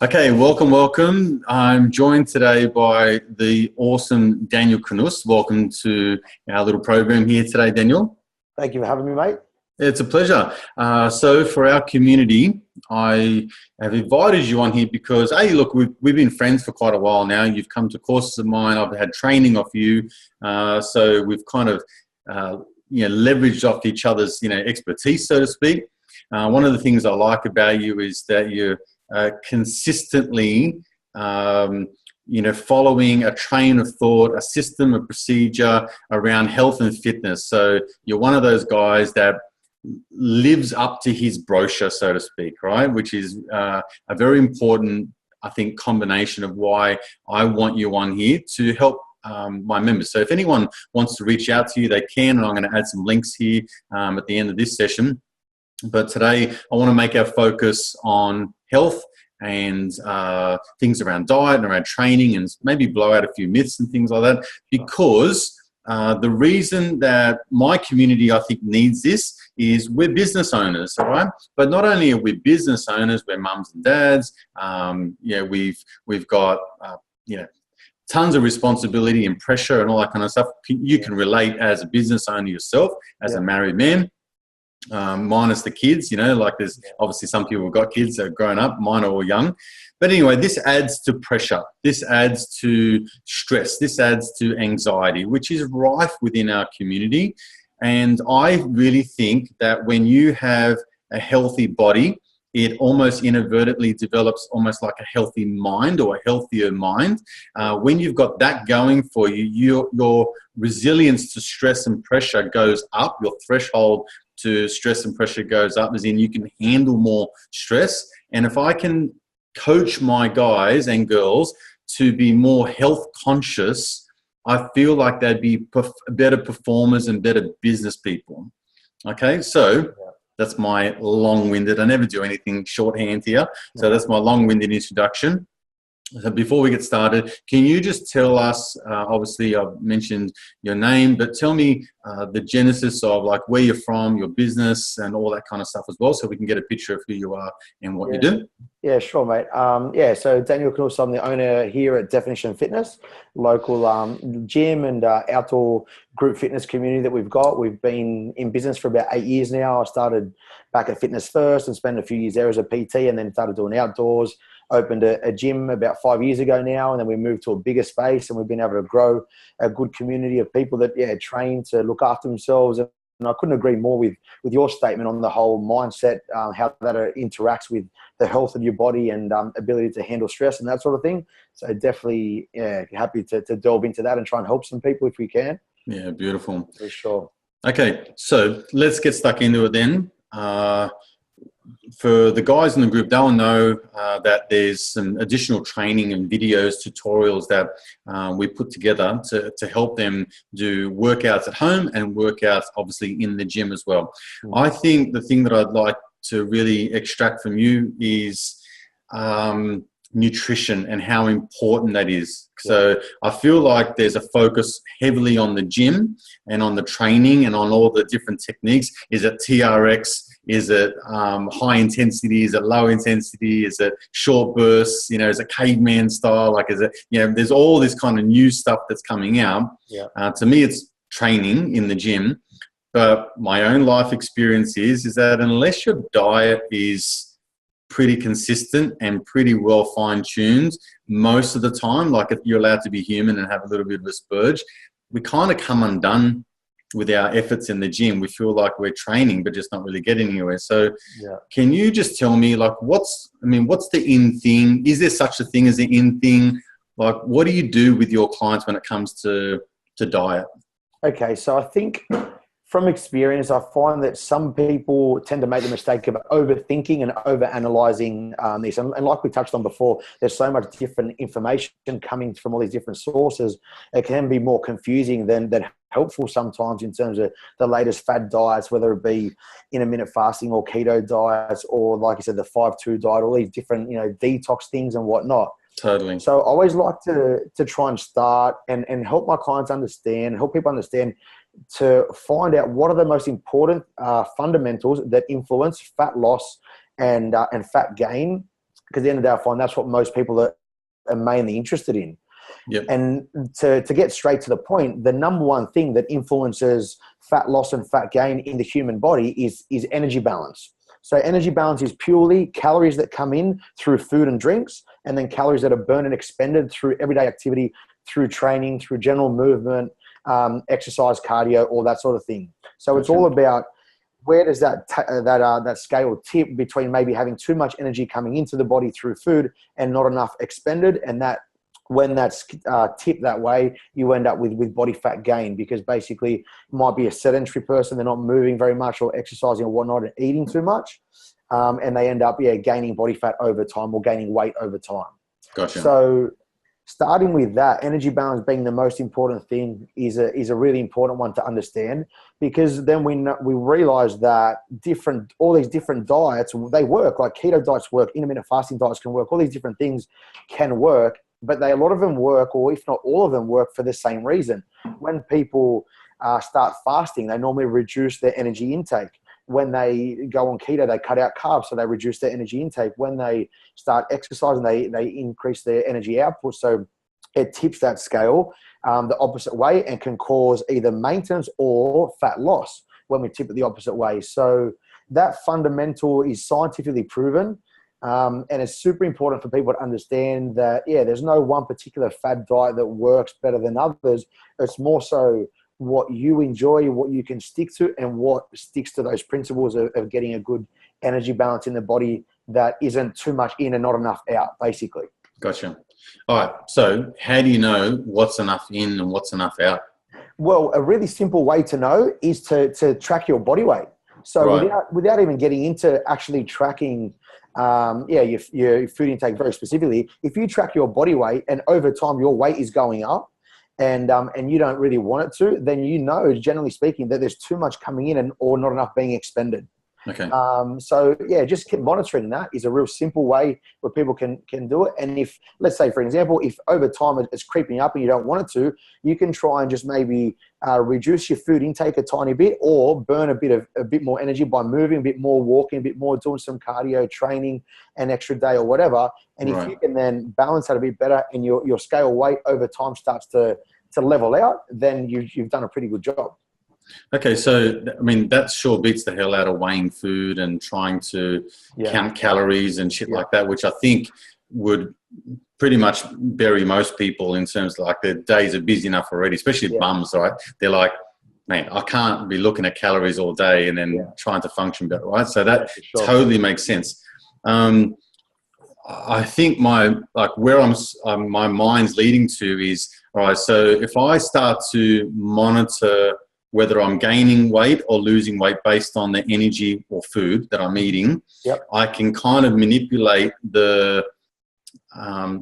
Okay, welcome. I'm joined today by the awesome Daniel Knus. Welcome to our little program here today, Daniel. Thank you for having me, mate. It's a pleasure. So for our community, I have invited you on here because, hey, look, we've been friends for quite a while now. You've come to courses of mine. I've had training off you. So we've kind of, leveraged off each other's, expertise, so to speak. One of the things I like about you is that you're consistently, following a train of thought, a system, a procedure around health and fitness. So you're one of those guys that lives up to his brochure, so to speak, right? Which is a very important, I think, combination of why I want you on here to help my members. So if anyone wants to reach out to you, they can, and I'm going to add some links here at the end of this session. But today I want to make our focus on health and things around diet and around training, and maybe blow out a few myths and things like that, because the reason that my community, I think, needs this is we're business owners, all right? But not only are we business owners, we're mums and dads. We've got tons of responsibility and pressure and all that kind of stuff. You can relate as a business owner yourself, as a married man. Minus the kids, like there's obviously some people have got kids that are grown up, mine are all young. But anyway, this adds to pressure, this adds to stress, this adds to anxiety, which is rife within our community. And I really think that when you have a healthy body, it almost inadvertently develops almost like a healthy mind or a healthier mind. When you've got that going for you, your resilience to stress and pressure goes up, your threshold to stress and pressure goes up, as in you can handle more stress. And if I can coach my guys and girls to be more health conscious, I feel like they'd be better performers and better business people. Okay, so that's my long-winded, I never do anything shorthand here. So that's my long-winded introduction. So before we get started, can you just tell us, obviously I've mentioned your name, but tell me the genesis of like where you're from, your business and all that kind of stuff as well, so we can get a picture of who you are and what you do. Yeah, sure, mate. So Daniel Knus, I'm the owner here at Definition Fitness, local gym and outdoor group fitness community that we've got. We've been in business for about 8 years now. I started back at Fitness First and spent a few years there as a PT, and then started doing outdoors. Opened a gym about 5 years ago now, and then we moved to a bigger space, and we've been able to grow a good community of people that train to look after themselves. And I couldn't agree more with your statement on the whole mindset, how that interacts with the health of your body and ability to handle stress and that sort of thing. So definitely happy to delve into that and try and help some people if we can. Yeah, beautiful. For sure. Okay, so let's get stuck into it then. For the guys in the group, they'll know that there's some additional training and videos, tutorials that we put together to help them do workouts at home and workouts obviously in the gym as well. I think the thing that I'd like to really extract from you is nutrition and how important that is. So I feel like there's a focus heavily on the gym and on the training and on all the different techniques. Is it TRX? Is it high intensity? Is it low intensity? Is it short bursts? Is it caveman style? Like, is it, there's all this kind of new stuff that's coming out. To me, it's training in the gym. But my own life experience is that unless your diet is pretty consistent and pretty well fine-tuned most of the time, like if you're allowed to be human and have a little bit of a spurge, we kind of come undone with our efforts in the gym. We feel like we're training but just not really getting anywhere. So can you just tell me, like, what's the in thing? Is there such a thing as the in thing? Like, what do you do with your clients when it comes to diet? Okay, so I think from experience, I find that some people tend to make the mistake of overthinking and overanalyzing this. And like we touched on before, there's so much different information coming from all these different sources. It can be more confusing than helpful sometimes in terms of the latest fad diets, whether it be intermittent fasting or keto diets, or like I said, the 5-2 diet, all these different, detox things and whatnot. Totally. So I always like to try and start and help my clients understand, help people understand, to find out what are the most important fundamentals that influence fat loss and fat gain because at the end of the day, I find that's what most people are mainly interested in. Yep. And to get straight to the point, the number one thing that influences fat loss and fat gain in the human body is energy balance. So energy balance is purely calories that come in through food and drinks, and then calories that are burned and expended through everyday activity, through training, through general movement, exercise, cardio, all that sort of thing. So it's all about where does that scale tip between maybe having too much energy coming into the body through food and not enough expended, and that when that's tipped that way, you end up with body fat gain, because basically it might be a sedentary person, they're not moving very much or exercising or whatnot and eating too much, and they end up gaining body fat over time or gaining weight over time. Gotcha. So starting with that, energy balance being the most important thing is a really important one to understand, because then we realize that all these different diets, they work. Like keto diets work, intermittent fasting diets can work, all these different things can work, but a lot of them work, or if not all of them work, for the same reason. When people start fasting, they normally reduce their energy intake. When they go on keto, they cut out carbs, so they reduce their energy intake. When they start exercising, they increase their energy output. So it tips that scale the opposite way and can cause either maintenance or fat loss when we tip it the opposite way. So that fundamental is scientifically proven. And it's super important for people to understand that, there's no one particular fad diet that works better than others. It's more so what you enjoy, what you can stick to, and what sticks to those principles of getting a good energy balance in the body that isn't too much in and not enough out, basically. Gotcha. All right. So how do you know what's enough in and what's enough out? Well, a really simple way to know is to track your body weight. So without even getting into actually tracking your food intake very specifically, if you track your body weight and over time your weight is going up and you don't really want it to, then generally speaking, that there's too much coming in or not enough being expended. Okay. So just keep monitoring. That is a real simple way where people can do it. And if, let's say, for example, if over time it's creeping up and you don't want it to, you can try and just maybe reduce your food intake a tiny bit, or burn a bit more energy by moving a bit more, walking a bit more, doing some cardio, training an extra day or whatever. And if you can then balance that a bit better and your scale weight over time starts to level out, then you've done a pretty good job. Okay, so I mean that sure beats the hell out of weighing food and trying to count calories and shit like that, which I think would pretty much bury most people in terms of like their days are busy enough already, especially bums, right? They're like, man, I can't be looking at calories all day and then trying to function better, right? So that totally makes sense. I think my mind's leading to is, all right, so if I start to monitor whether I'm gaining weight or losing weight based on the energy or food that I'm eating, I can kind of manipulate the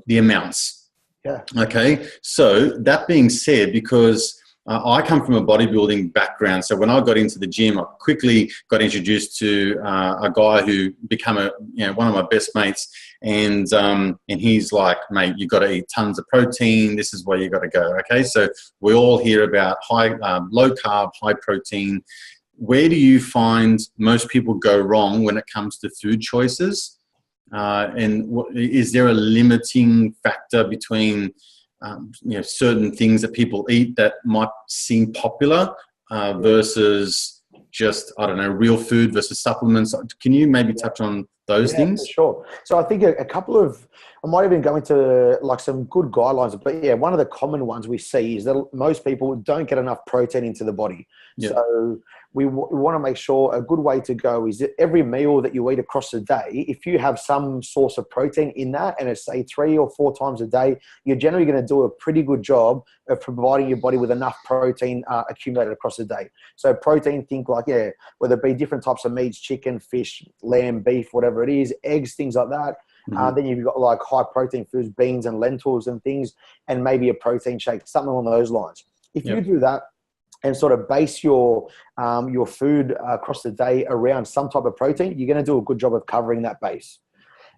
amounts. Yeah. Okay. So that being said, because I come from a bodybuilding background, so when I got into the gym, I quickly got introduced to a guy who became one of my best mates, and he's like, mate, you got to eat tons of protein. This is where you got to go. Okay, so we all hear about low carb, high protein. Where do you find most people go wrong when it comes to food choices? And is there a limiting factor between certain things that people eat that might seem popular versus just, I don't know, real food versus supplements? Can you maybe touch on those things? Sure. So I think a couple of, I might even go into like some good guidelines, but one of the common ones we see is that most people don't get enough protein into the body. So we want to make sure a good way to go is that every meal that you eat across the day, if you have some source of protein in that, and it's say 3 or 4 times a day, you're generally going to do a pretty good job of providing your body with enough protein accumulated across the day. So protein, think like, whether it be different types of meats, chicken, fish, lamb, beef, whatever it is, eggs, things like that. Then you've got like high protein foods, beans and lentils and things, and maybe a protein shake, something along those lines. If you do that and sort of base your food across the day around some type of protein, you're going to do a good job of covering that base.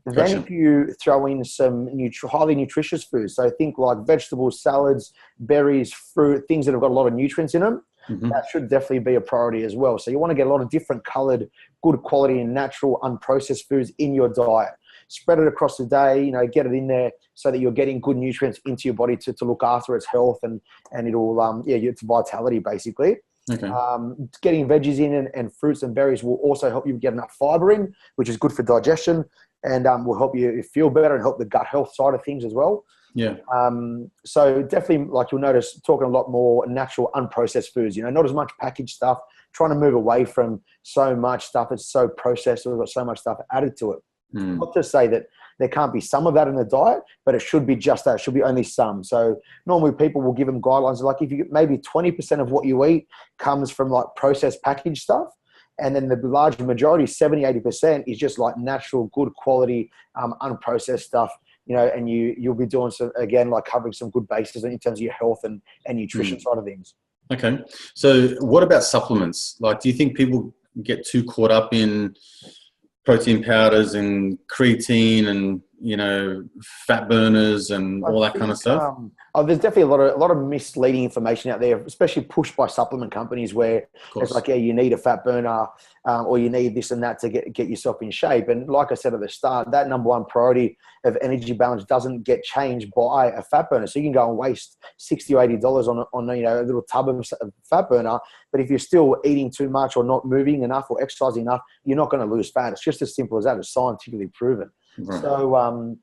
Then if you throw in some highly nutritious foods, so think like vegetables, salads, berries, fruit, things that have got a lot of nutrients in them, that should definitely be a priority as well. So you want to get a lot of different colored, good quality and natural unprocessed foods in your diet. spread it across the day, get it in there so that you're getting good nutrients into your body to look after its health and it'll, its vitality basically. Okay. Getting veggies in and fruits and berries will also help you get enough fiber in, which is good for digestion and will help you feel better and help the gut health side of things as well. Yeah. So definitely, like you'll notice, talking a lot more natural, unprocessed foods. Not as much packaged stuff. Trying to move away from so much stuff that's so processed or we've got so much stuff added to it. Not to say that there can't be some of that in the diet, but it should be just that. It should be only some. So normally people will give them guidelines like if you get maybe 20% of what you eat comes from like processed packaged stuff. And then the large majority, 70-80%, is just like natural, good quality, unprocessed stuff. And you'll be doing some, again, like covering some good bases in terms of your health and nutrition side of things. Okay. So what about supplements? Like, do you think people get too caught up in protein powders and creatine and, fat burners and all that kind of stuff? There's definitely a lot of misleading information out there, especially pushed by supplement companies where it's like, you need a fat burner or you need this and that to get yourself in shape. And like I said at the start, that number one priority of energy balance doesn't get changed by a fat burner. So you can go and waste $60 or $80 on a little tub of fat burner, but if you're still eating too much or not moving enough or exercising enough, you're not going to lose fat. It's just as simple as that. It's scientifically proven. Right. So,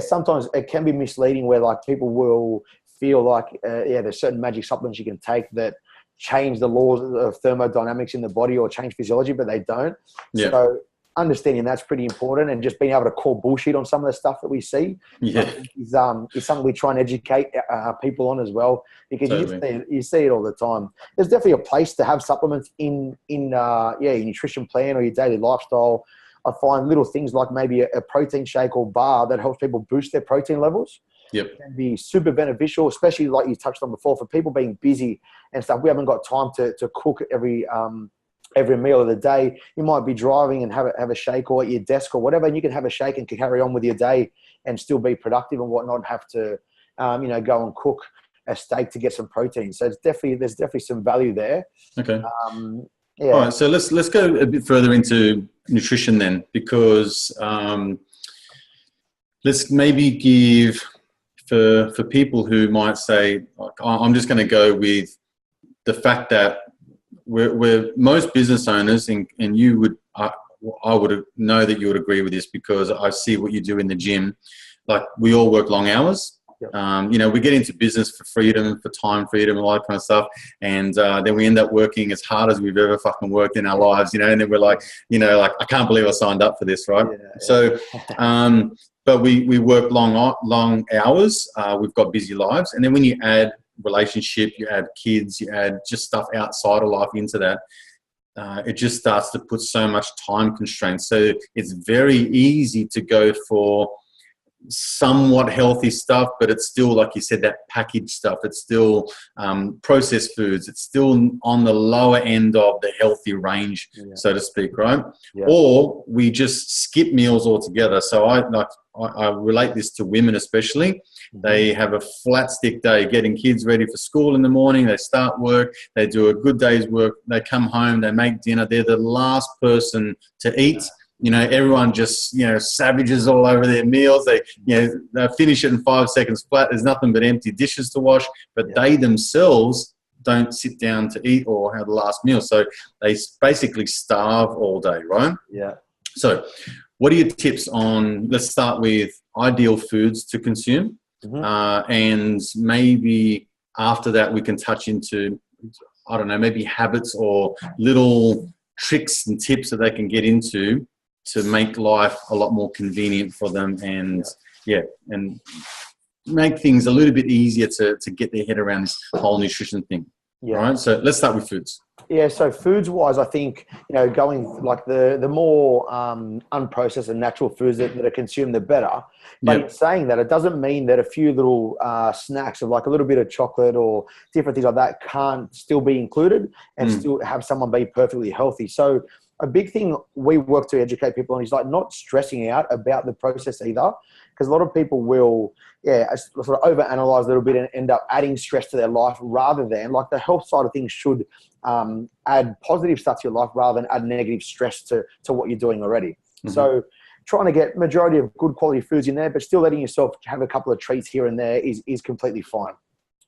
sometimes it can be misleading where like people will feel like, there's certain magic supplements you can take that change the laws of thermodynamics in the body or change physiology, but they don't. Yeah. So understanding that's pretty important, and just being able to call bullshit on some of the stuff that we see is something we try and educate people on as well, because you see it all the time. There's definitely a place to have supplements in your nutrition plan or your daily lifestyle. I find little things like maybe a protein shake or bar that helps people boost their protein levels. Yep. Can be super beneficial, especially like you touched on before, for people being busy and stuff. We haven't got time to cook every meal of the day. You might be driving and have a shake, or at your desk or whatever, and you can have a shake and carry on with your day and still be productive and whatnot, and have to go and cook a steak to get some protein. So there's definitely some value there. Okay. All right, so let's go a bit further into nutrition then, because let's maybe give for people who might say, like, I'm just going to go with the fact that we're most business owners, and you would, I would know that you would agree with this because I see what you do in the gym. Like, we all work long hours. Yep. We get into business for freedom, for time freedom, and all that kind of stuff. And then we end up working as hard as we've ever fucking worked in our lives, and then we're like, I can't believe I signed up for this, right? Yeah, so, but we work long hours. We've got busy lives. And then when you add relationship, you add kids, you add just stuff outside of life into that, it just starts to put so much time constraints. So it's very easy to go for somewhat healthy stuff, but it's still, like you said, that packaged stuff. It's still processed foods. It's still on the lower end of the healthy range, so to speak, right? Yeah. Or we just skip meals altogether. So I relate this to women especially. Mm-hmm. They have a flat stick day, getting kids ready for school in the morning. They start work. They do a good day's work. They come home. They make dinner. They're the last person to eat. Everyone just, savages all over their meals. They finish it in 5 seconds flat. There's nothing but empty dishes to wash, but they themselves don't sit down to eat or have the last meal. So they basically starve all day, right? Yeah. So what are your tips on, let's start with ideal foods to consume. Mm-hmm. And maybe after that we can touch into, I don't know, maybe habits or little tricks and tips that they can get into to make life a lot more convenient for them, and and make things a little bit easier to get their head around this whole nutrition thing. Yeah. All right. So let's start with foods. Yeah. So foods wise, I think, going like the more unprocessed and natural foods that are consumed, the better. But in saying that, it doesn't mean that a few little snacks of like a little bit of chocolate or different things like that can't still be included and still have someone be perfectly healthy. So a big thing we work to educate people on is like not stressing out about the process either, because a lot of people will sort of overanalyze a little bit and end up adding stress to their life, rather than, like, the health side of things should add positive stuff to your life rather than add negative stress to what you're doing already. Mm-hmm. So trying to get majority of good quality foods in there, but still letting yourself have a couple of treats here and there is completely fine.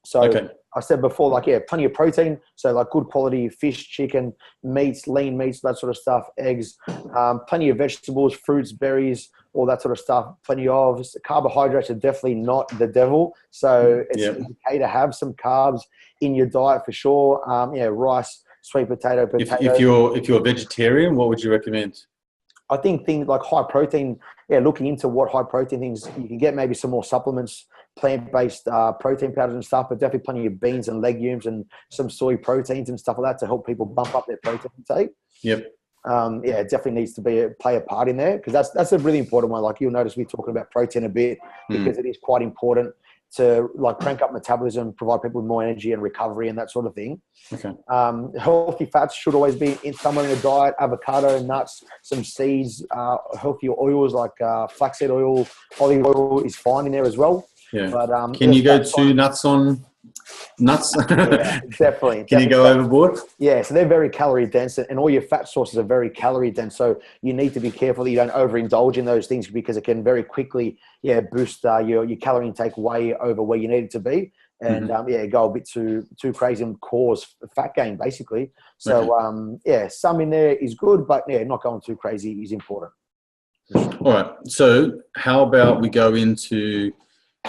So Okay. I said before, like, yeah, plenty of protein. So like good quality fish, chicken, meats, lean meats, that sort of stuff, eggs, plenty of vegetables, fruits, berries, all that sort of stuff. Plenty of carbohydrates are definitely not the devil. So it's okay to have some carbs in your diet for sure. Rice, sweet potato. If you're a vegetarian, what would you recommend? I think things like high protein, looking into what high protein things you can get, maybe some more supplements, plant-based protein powders and stuff, but definitely plenty of beans and legumes and some soy proteins and stuff like that to help people bump up their protein intake. Yep. It definitely needs to play a part in there, because that's a really important one. Like, you'll notice we're talking about protein a bit because it is quite important to like crank up metabolism, provide people with more energy and recovery and that sort of thing. Okay. Healthy fats should always be somewhere in the diet. Avocado, nuts, some seeds, healthy oils like flaxseed oil, olive oil is fine in there as well. Yeah. But can you go too nuts on nuts? Yeah, definitely. Can you go overboard? Yeah, so they're very calorie dense, and all your fat sources are very calorie dense. So you need to be careful that you don't overindulge in those things, because it can very quickly, boost your calorie intake way over where you need it to be, and go a bit too crazy and cause fat gain basically. So some in there is good, but not going too crazy is important. All right. So how about we go into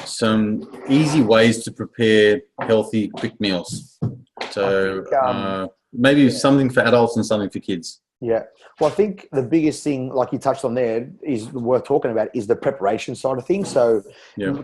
some easy ways to prepare healthy, quick meals? So maybe something for adults and something for kids. Yeah. Well, I think the biggest thing, like you touched on there, is worth talking about is the preparation side of things. So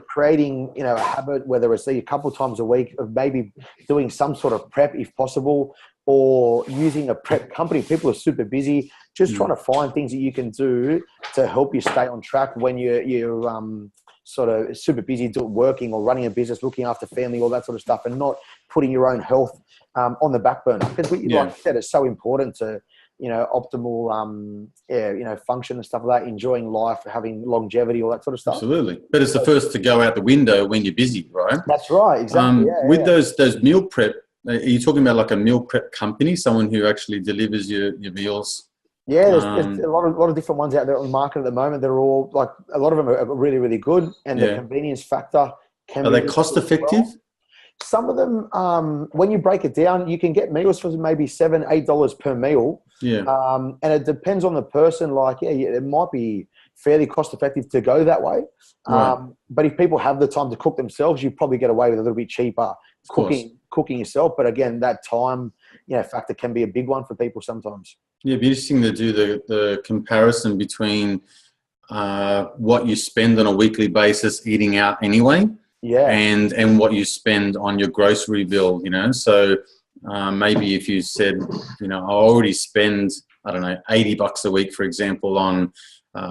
creating, a habit, whether it's a couple of times a week of maybe doing some sort of prep if possible, or using a prep company. People are super busy, just trying to find things that you can do to help you stay on track when you're sort of super busy working or running a business, looking after family, all that sort of stuff, and not putting your own health on the back burner. Because like I said, it's so important to, optimal, function and stuff like that, enjoying life, having longevity, all that sort of stuff. Absolutely. But it's the first to go out the window when you're busy, right? That's right. Exactly. With those meal prep, are you talking about like a meal prep company, someone who actually delivers your meals? Yeah, there's a lot of different ones out there on the market at the moment. They're all like, a lot of them are really, really good, and the convenience factor can. Are they cost effective? Well. Some of them, when you break it down, you can get meals for maybe $7, $8 per meal. Yeah. And it depends on the person. Like, it might be fairly cost effective to go that way. Right. But if people have the time to cook themselves, you probably get away with a little bit cheaper cooking yourself. But again, that time, factor can be a big one for people sometimes. Yeah, it'd be interesting to do the comparison between what you spend on a weekly basis eating out anyway, and what you spend on your grocery bill. So maybe if you said, I already spend, I don't know, $80 a week, for example, on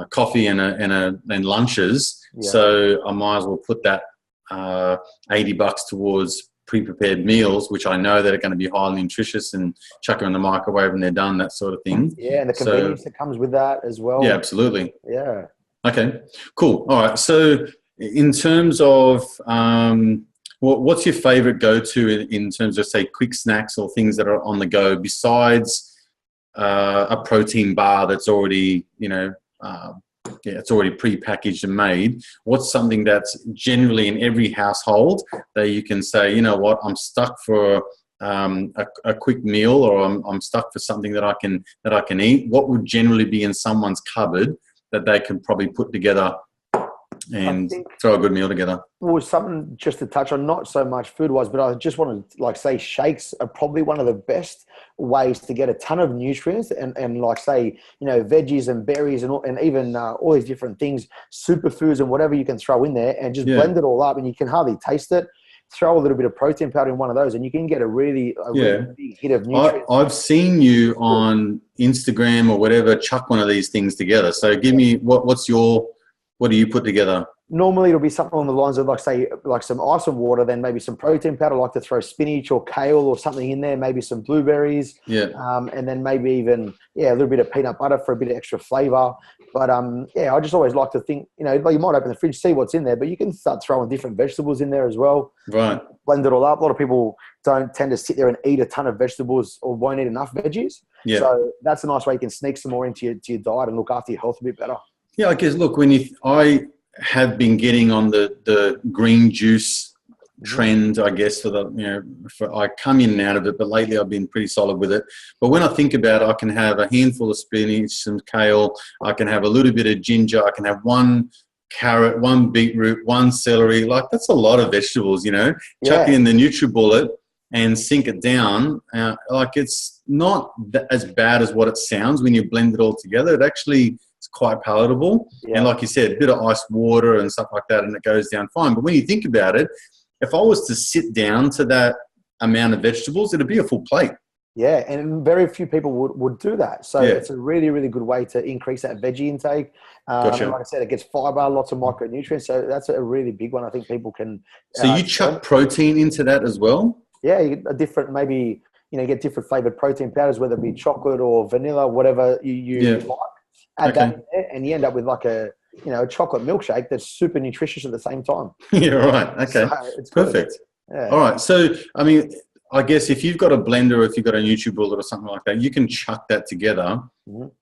coffee and lunches. Yeah. So I might as well put that $80 towards pre-prepared meals, which I know that are going to be highly nutritious, and chuck them in the microwave when they're done, that sort of thing. Yeah, and the convenience that comes with that as well. Yeah, absolutely. Yeah. Okay, cool. All right. So in terms of what's your favorite go-to in terms of, say, quick snacks or things that are on the go besides a protein bar that's already, it's already pre-packaged and made? What's something that's generally in every household that you can say, I'm stuck for a quick meal, or I'm stuck for something that I can eat? What would generally be in someone's cupboard that they can probably put together and throw a good meal together? Well, something just to touch on, not so much food-wise, but I just want to say shakes are probably one of the best ways to get a ton of nutrients and like say, veggies and berries and even all these different things, superfoods and whatever you can throw in there, and just blend it all up, and you can hardly taste it. Throw a little bit of protein powder in one of those, and you can get a really big hit of nutrients. I've seen you on Instagram or whatever chuck one of these things together. So give me what do you put together? Normally it'll be something along the lines of like some ice and water, then maybe some protein powder. I like to throw spinach or kale or something in there, maybe some blueberries. Yeah. And then maybe even, a little bit of peanut butter for a bit of extra flavor. But I just always like to think, you might open the fridge, see what's in there, but you can start throwing different vegetables in there as well. Right. Blend it all up. A lot of people don't tend to sit there and eat a ton of vegetables or won't eat enough veggies. Yeah. So that's a nice way you can sneak some more into your diet and look after your health a bit better. Yeah, I guess, look, I have been getting on the green juice trend, I guess, I come in and out of it, but lately I've been pretty solid with it. But when I think about it, I can have a handful of spinach, some kale, I can have a little bit of ginger, I can have one carrot, one beetroot, one celery. Like, that's a lot of vegetables, chuck in the NutriBullet and sink it down. It's not as bad as what it sounds when you blend it all together. It actually is quite palatable. Yeah. And like you said, a bit of iced water and stuff like that, and it goes down fine. But when you think about it, if I was to sit down to that amount of vegetables, it'd be a full plate. Yeah, and very few people would do that. So it's a really, really good way to increase that veggie intake. Gotcha. Like I said, it gets fiber, lots of micronutrients. So that's a really big one. I think people can. So you chuck protein into that as well? Yeah, you get a different, maybe, get different flavored protein powders, whether it be chocolate or vanilla, whatever you like. Add that in there, and you end up with like a chocolate milkshake that's super nutritious at the same time. Yeah, right. Okay. So it's perfect. Yeah. All right. So, I mean, I guess if you've got a blender or if you've got a NutriBullet or something like that, you can chuck that together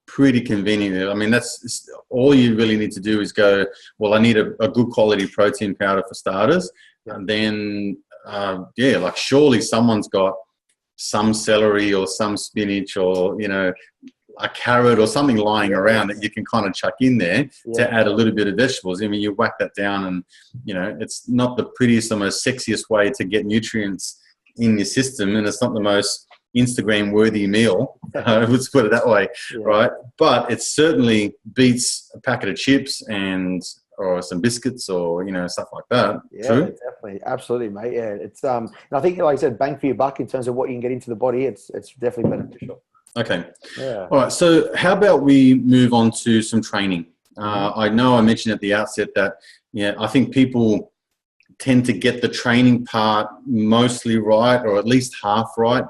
pretty conveniently. I mean, that's all you really need to do is go, well, I need a good quality protein powder for starters. Yeah. And then, like surely someone's got some celery or some spinach or, a carrot or something lying around that you can kind of chuck in there to add a little bit of vegetables. I mean, you whack that down and, it's not the prettiest or most sexiest way to get nutrients in your system, and it's not the most Instagram worthy meal, let's put it that way, right? But it certainly beats a packet of chips or some biscuits or stuff like that. Yeah, true? Definitely, absolutely, mate. Yeah, it's and I think, like I said, bang for your buck in terms of what you can get into the body. It's definitely beneficial. Okay. Yeah. All right. So how about we move on to some training? I know I mentioned at the outset that I think people tend to get the training part mostly right, or at least half right.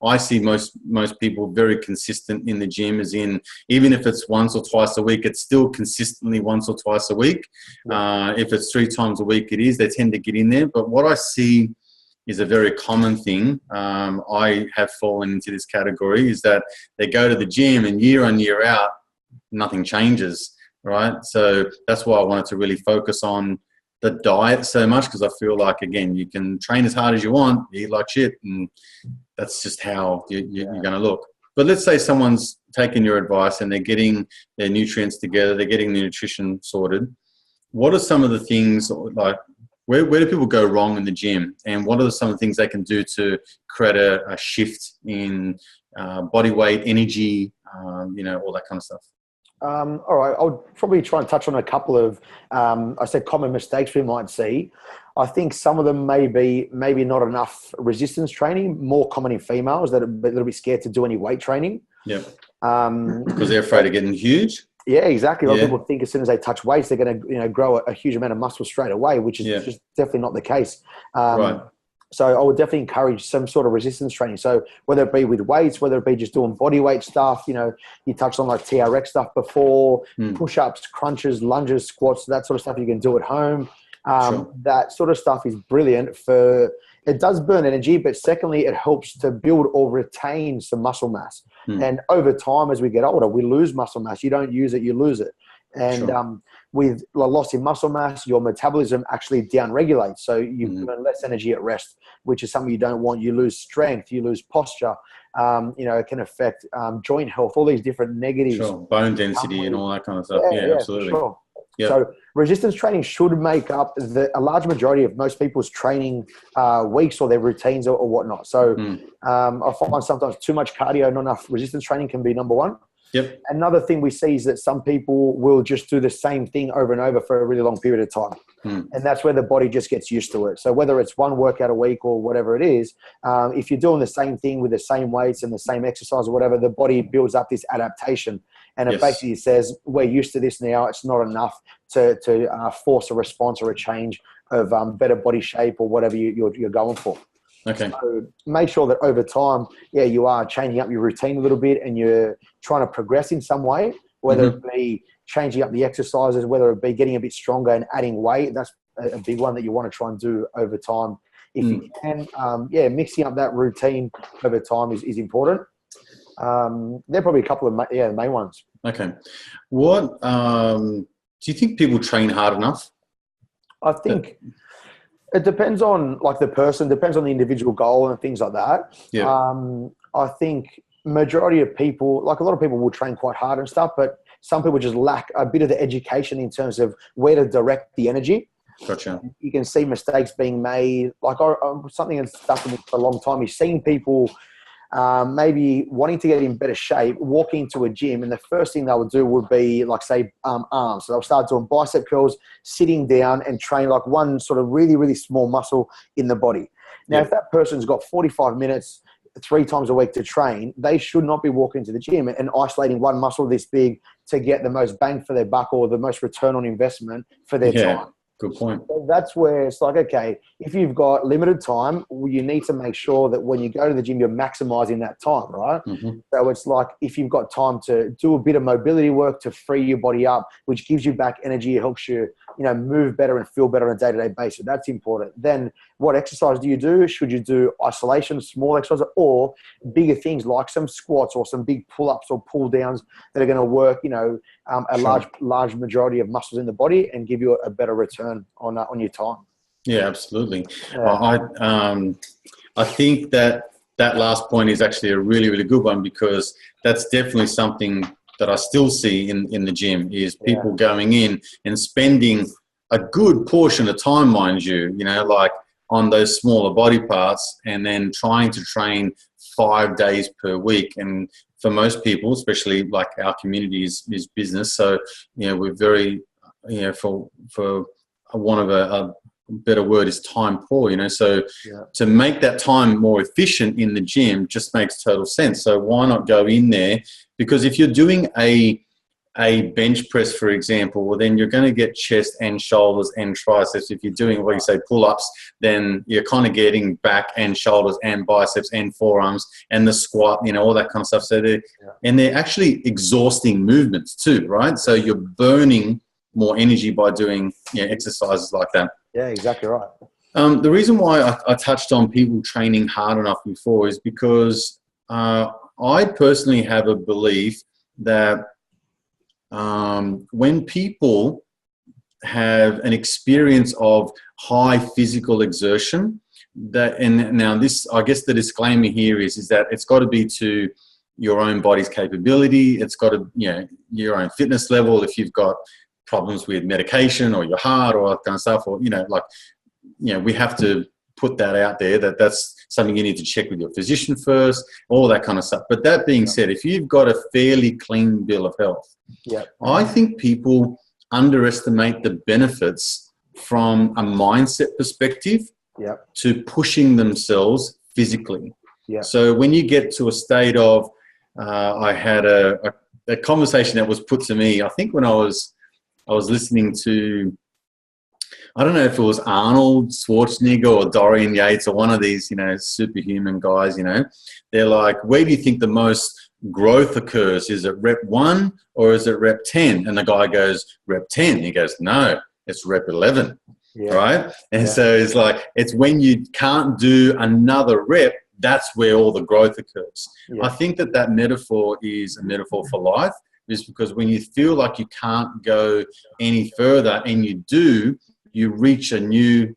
I see most people very consistent in the gym, as in even if it's once or twice a week, it's still consistently once or twice a week. If it's 3 times a week, they tend to get in there. But what I see is a very common thing. I have fallen into this category, is that they go to the gym and year on year out, nothing changes, right? So that's why I wanted to really focus on the diet so much, because I feel like, again, you can train as hard as you want, eat like shit, and that's just how you're going to look. But let's say someone's taking your advice and they're getting their nutrients together, they're getting the nutrition sorted. What are some of the things, like, where do people go wrong in the gym, and what are some of the things they can do to create a shift in body weight, energy, all that kind of stuff? All right, I'll probably try and touch on a couple of, common mistakes we might see. I think some of them maybe not enough resistance training, more common in females that are a little bit scared to do any weight training. Yeah. Because they're afraid of getting huge. Yeah, exactly. A lot of people think as soon as they touch weights, they're going to grow a huge amount of muscle straight away, which is just definitely not the case. Right. So I would definitely encourage some sort of resistance training. So whether it be with weights, whether it be just doing body weight stuff, you touched on like TRX stuff before, push-ups, crunches, lunges, squats, that sort of stuff you can do at home. That sort of stuff is brilliant it does burn energy, but secondly, it helps to build or retain some muscle mass. And over time, as we get older, we lose muscle mass. You don't use it, you lose it. And with loss in muscle mass, your metabolism actually downregulates. So you burn less energy at rest, which is something you don't want. You lose strength, you lose posture. It can affect joint health, all these different negatives. Sure. Bone density and all that kind of stuff. Yeah, absolutely. Sure. Yep. So resistance training should make up a large majority of most people's training weeks or their routines or whatnot. So I find sometimes too much cardio, not enough resistance training can be number one. Yep. Another thing we see is that some people will just do the same thing over and over for a really long period of time. And that's where the body just gets used to it. So whether it's one workout a week or whatever it is, if you're doing the same thing with the same weights and the same exercise or whatever, the body builds up this adaptation. And it basically says, we're used to this now. It's not enough to force a response or a change of better body shape or whatever you're going for. Okay. So make sure that over time, you are changing up your routine a little bit and you're trying to progress in some way, whether it be changing up the exercises, whether it be getting a bit stronger and adding weight. That's a big one that you want to try and do over time. If you can, mixing up that routine over time is important. They're probably a couple of the main ones. Okay. What do you think people train hard enough? I think it depends on like the person, depends on the individual goal and things like that. Yeah. I think majority of people, like a lot of people will train quite hard and stuff, but some people just lack a bit of the education in terms of where to direct the energy. Gotcha. You can see mistakes being made. Like something that's stuck with me for a long time is seeing people maybe wanting to get in better shape, walk into a gym, and the first thing they would do would be like, say, arms. So they'll start doing bicep curls, sitting down and train like one sort of really, really small muscle in the body. Now, if that person's got 45 minutes 3 times a week to train, they should not be walking to the gym and isolating one muscle this big to get the most bang for their buck or the most return on investment for their time. Good point. So that's where it's like, okay, if you've got limited time, you need to make sure that when you go to the gym, you're maximizing that time, right? Mm-hmm. So it's like if you've got time to do a bit of mobility work to free your body up, which gives you back energy, it helps you, move better and feel better on a day-to-day basis. That's important. Then what exercise do you do? Should you do isolation, small exercises, or bigger things like some squats or some big pull-ups or pull-downs that are going to work, large majority of muscles in the body and give you a better return on your time. Yeah, absolutely. I think that last point is actually a really, really good one, because that's definitely something that I still see in the gym is people going in and spending a good portion of time, mind you, like on those smaller body parts, and then trying to train 5 days per week. And for most people, especially like our community is business. So, we're very, for want of a better word is time poor, so to make that time more efficient in the gym just makes total sense. So why not go in there? Because if you're doing a bench press, for example, well, then you're going to get chest and shoulders and triceps. If you're doing what you say pull-ups, then you're kind of getting back and shoulders and biceps and forearms and the squat, all that kind of stuff. So they're actually exhausting movements too, right? So you're burning more energy by doing exercises like that. Yeah, exactly right. The reason why I touched on people training hard enough before is because I personally have a belief that when people have an experience of high physical exertion, and now this, I guess the disclaimer here is that it's got to be to your own body's capability. It's got to, your own fitness level. If you've got problems with medication or your heart or that kind of stuff, or we have to put that out there that's something you need to check with your physician first, all that kind of stuff. But that being said, if you've got a fairly clean bill of health, I think people underestimate the benefits from a mindset perspective to pushing themselves physically. So when you get to a state of, I had a conversation that was put to me, I think when I was listening to, I don't know if it was Arnold Schwarzenegger or Dorian Yates or one of these, superhuman guys, they're like, where do you think the most growth occurs? Is it rep 1 or is it rep 10? And the guy goes, rep 10. He goes, no, it's rep 11, right? And so it's like, it's when you can't do another rep, that's where all the growth occurs. I think that metaphor is a metaphor for life, is because when you feel like you can't go any further and you do, you reach a new,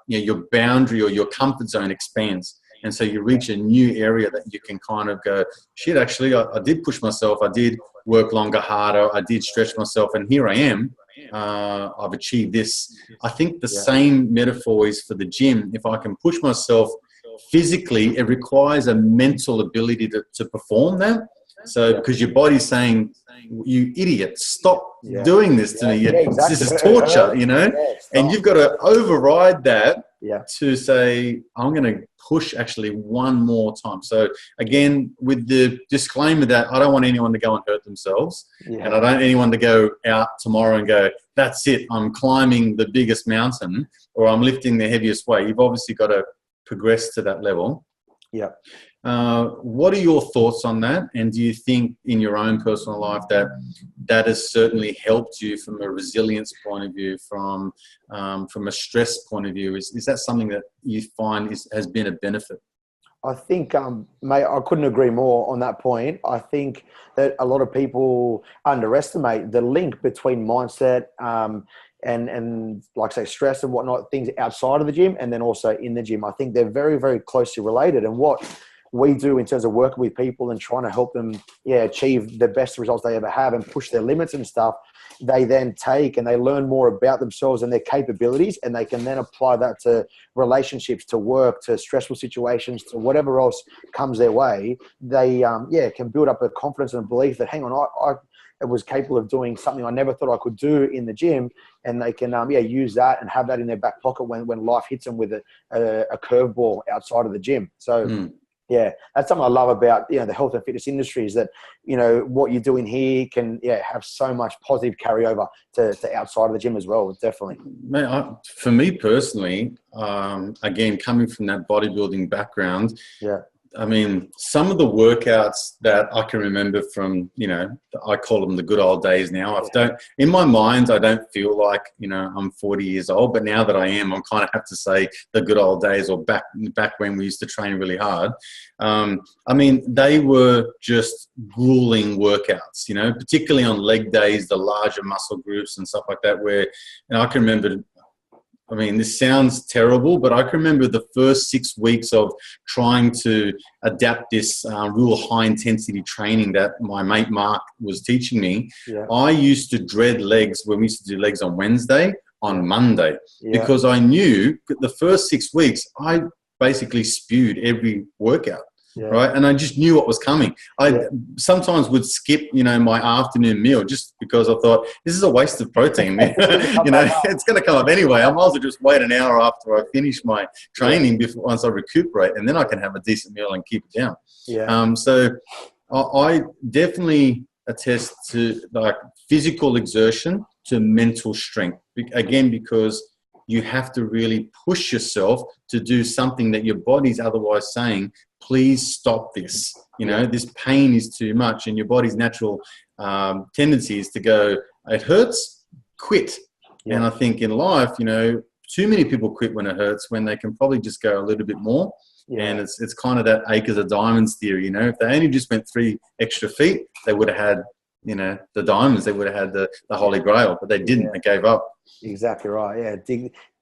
your boundary or your comfort zone expands. And so you reach a new area that you can kind of go, shit, actually, I did push myself. I did work longer, harder. I did stretch myself. And here I am. I've achieved this. I think the same metaphor is for the gym. If I can push myself physically, it requires a mental ability to perform that. So because your body's saying, you idiot, stop doing this to me. Exactly. This is torture, and you've got to override that to say, I'm going to push actually one more time. So again, with the disclaimer that I don't want anyone to go and hurt themselves, and I don't want anyone to go out tomorrow and go, that's it, I'm climbing the biggest mountain or I'm lifting the heaviest weight. You've obviously got to progress to that level. What are your thoughts on that? And do you think in your own personal life that has certainly helped you from a resilience point of view, from a stress point of view? Is that something that you find has been a benefit? I think, mate, I couldn't agree more on that point. I think that a lot of people underestimate the link between mindset and like I say, stress and whatnot, things outside of the gym and then also in the gym. I think they're very, very closely related. And what we do in terms of working with people and trying to help them, achieve the best results they ever have and push their limits and stuff, they then take and they learn more about themselves and their capabilities, and they can then apply that to relationships, to work, to stressful situations, to whatever else comes their way. They, can build up a confidence and a belief that, hang on, I was capable of doing something I never thought I could do in the gym, and they can, use that and have that in their back pocket when life hits them with a curveball outside of the gym. So. Yeah, that's something I love about, the health and fitness industry is that, what you do in here can, have so much positive carryover to outside of the gym as well, definitely. Mate, for me personally, again, coming from that bodybuilding background, I mean, some of the workouts that I can remember from, I call them the good old days now. In my mind, I don't feel like, I'm 40 years old, but now that I am, I'm kind of have to say the good old days or back when we used to train really hard. I mean, they were just grueling workouts, particularly on leg days, the larger muscle groups and stuff like that, where, I can remember, I mean, this sounds terrible, but I can remember the first 6 weeks of trying to adapt this real high-intensity training that my mate Mark was teaching me. I used to dread legs when we used to do legs on Wednesday, on Monday, because I knew the first 6 weeks, I basically spewed every workout. Right. And I just knew what was coming. I sometimes would skip, my afternoon meal just because I thought this is a waste of protein. It's going to come up anyway. I might as well just wait an hour after I finish my training once I recuperate, and then I can have a decent meal and keep it down. So I definitely attest to like physical exertion to mental strength. Again, because you have to really push yourself to do something that your body's otherwise saying, please stop this. This pain is too much, and your body's natural tendency is to go, it hurts, quit. And I think in life, too many people quit when it hurts, when they can probably just go a little bit more. And it's kind of that acres of diamonds theory. If they only just went 3 extra feet, they would have had, the diamonds, they would have had the Holy Grail, but they didn't. They gave up. Exactly right.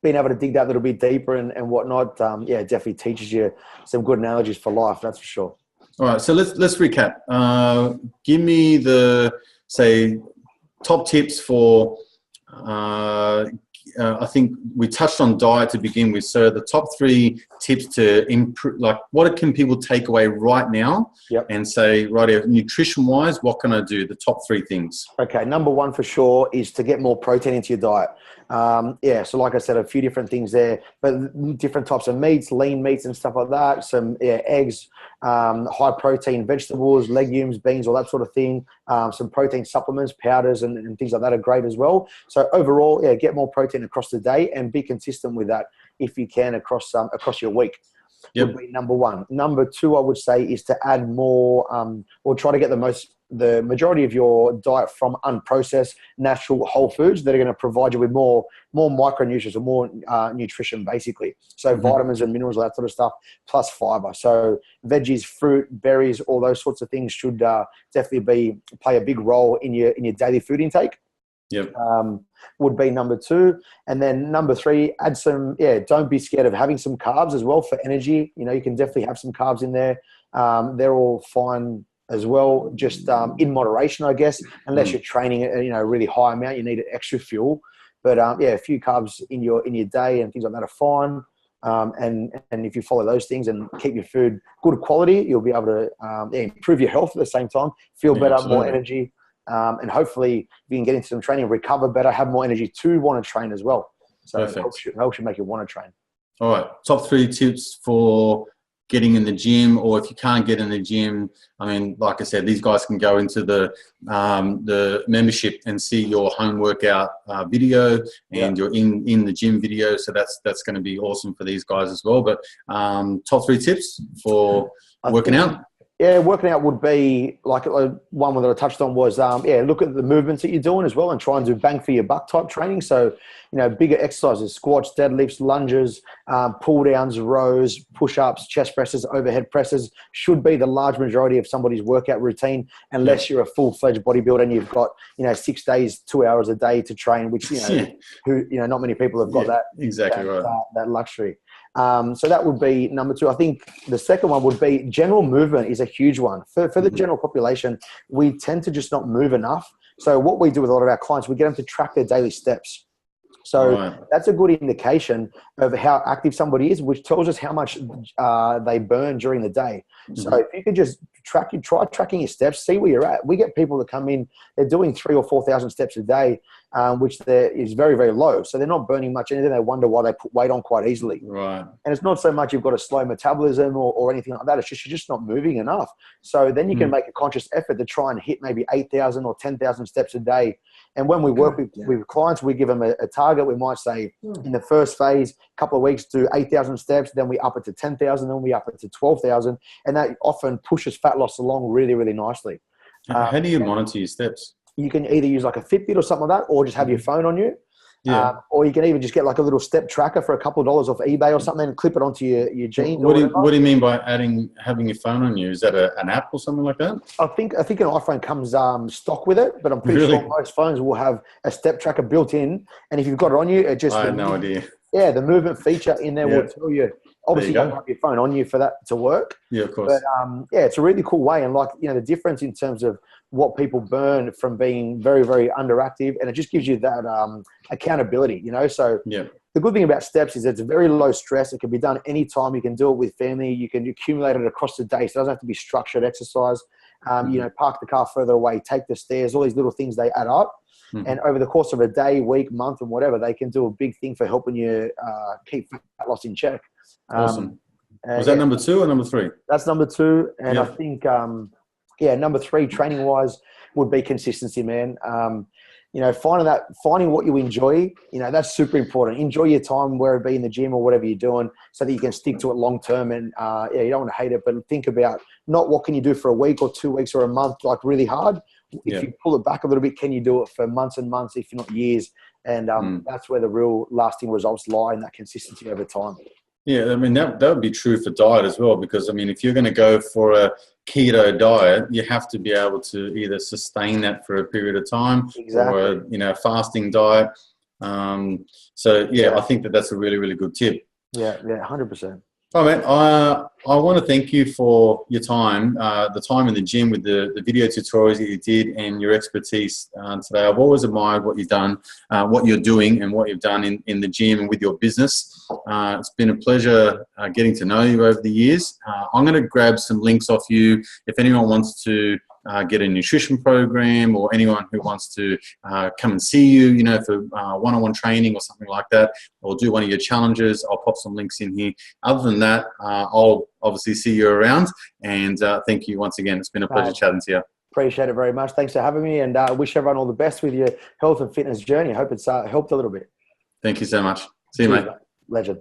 Being able to dig that little bit deeper and whatnot, definitely teaches you some good analogies for life. That's for sure. All right, so let's recap. Give me the top tips for. I think we touched on diet to begin with. So the top 3 tips to improve, like what can people take away right now and say, right, nutrition-wise, what can I do? The top 3 things. Okay, number 1 for sure is to get more protein into your diet. So like I said, a few different things there, but different types of meats, lean meats and stuff like that. Some eggs, high protein vegetables, legumes, beans, all that sort of thing. Some protein supplements, powders and things like that are great as well. So overall, get more protein across the day and be consistent with that if you can across your week. Would be number 1. Number 2, I would say, is to add more or try to get the majority of your diet from unprocessed, natural, whole foods that are going to provide you with more micronutrients or more nutrition, basically. So vitamins and minerals, all that sort of stuff, plus fiber. So veggies, fruit, berries, all those sorts of things should definitely play a big role in your daily food intake. Would be number 2. And then number 3, add some, don't be scared of having some carbs as well for energy. You can definitely have some carbs in there. They're all fine as well, just in moderation, I guess, unless you're training at a really high amount, you need extra fuel. But a few carbs in your day and things like that are fine. And if you follow those things and keep your food good quality, you'll be able to improve your health at the same time, feel better, absolutely. More energy, and hopefully if you can get into some training, recover better, have more energy to want to train as well. So it helps you make you want to train. All right, top 3 tips for getting in the gym, or if you can't get in the gym, I mean, like I said, these guys can go into the membership and see your home workout video and your in the gym video. So that's going to be awesome for these guys as well. But top 3 tips for working out. Yeah, working out would be like one that I touched on was, look at the movements that you're doing as well and try and do bang for your buck type training. So, bigger exercises, squats, deadlifts, lunges, pull downs, rows, push-ups, chest presses, overhead presses should be the large majority of somebody's workout routine, unless you're a full-fledged bodybuilder and you've got, 6 days, 2 hours a day to train, which, not many people have got that luxury. So that would be number two. I think the second one would be general movement is a huge one. For the general population, we tend to just not move enough. So what we do with a lot of our clients, we get them to track their daily steps. So that's a good indication of how active somebody is, which tells us how much they burn during the day. So if you could just try tracking your steps, see where you're at. We get people that come in, they're doing 3,000 or 4,000 steps a day, which is very, very low. So they're not burning much, and then they wonder why they put weight on quite easily. Right. And it's not so much you've got a slow metabolism or anything like that. It's just you're just not moving enough. So then you can make a conscious effort to try and hit maybe 8,000 or 10,000 steps a day. And when we work with clients, we give them a target. We might say in the first phase, a couple of weeks, do 8,000 steps. Then we up it to 10,000. Then we up it to 12,000. And that often pushes fat loss along really, really nicely. How do you monitor your steps? You can either use like a Fitbit or something like that, or just have your phone on you. Or you can even just get like a little step tracker for a couple of dollars off eBay or something and clip it onto your jeans. What do you mean by having your phone on you? Is that an app or something like that? I think an iPhone comes stock with it, but I'm pretty sure most phones will have a step tracker built in. And if you've got it on you, I had no idea. Yeah, the movement feature in there will tell you. Obviously, you don't have your phone on you for that to work. Yeah, of course. But it's a really cool way. And the difference in terms of what people burn from being very, very underactive, and it just gives you that accountability, So the good thing about steps is it's very low stress. It can be done anytime. You can do it with family. You can accumulate it across the day. So it doesn't have to be structured exercise. Park the car further away, take the stairs, all these little things, they add up. And over the course of a day, week, month, and whatever, they can do a big thing for helping you keep fat loss in check. Awesome. Was that number 2 or number 3? That's number 2. And I think, number 3, training-wise, would be consistency, man. Finding what you enjoy, that's super important. Enjoy your time, whether it be in the gym or whatever you're doing, so that you can stick to it long term. And you don't want to hate it, but think about not what can you do for a week or 2 weeks or a month, like really hard. If you pull it back a little bit, can you do it for months and months, if not years? And that's where the real lasting results lie, in that consistency over time. Yeah, I mean, that would be true for diet as well, because, I mean, if you're going to go for a keto diet, you have to be able to either sustain that for a period of time or a fasting diet. I think that's a really, really good tip. Yeah, 100%. Oh, man, I want to thank you for your time, the time in the gym with the video tutorials that you did and your expertise today. I've always admired what you've done, what you're doing and what you've done in the gym and with your business. It's been a pleasure getting to know you over the years. I'm going to grab some links off you if anyone wants to get a nutrition program, or anyone who wants to come and see you, for one-on-one training or something like that, or do one of your challenges. I'll pop some links in here. Other than that, I'll obviously see you around, and thank you once again. It's been a pleasure chatting to you. Appreciate it very much. Thanks for having me, and wish everyone all the best with your health and fitness journey. I hope it's helped a little bit. Thank you so much. See you, mate. Legend.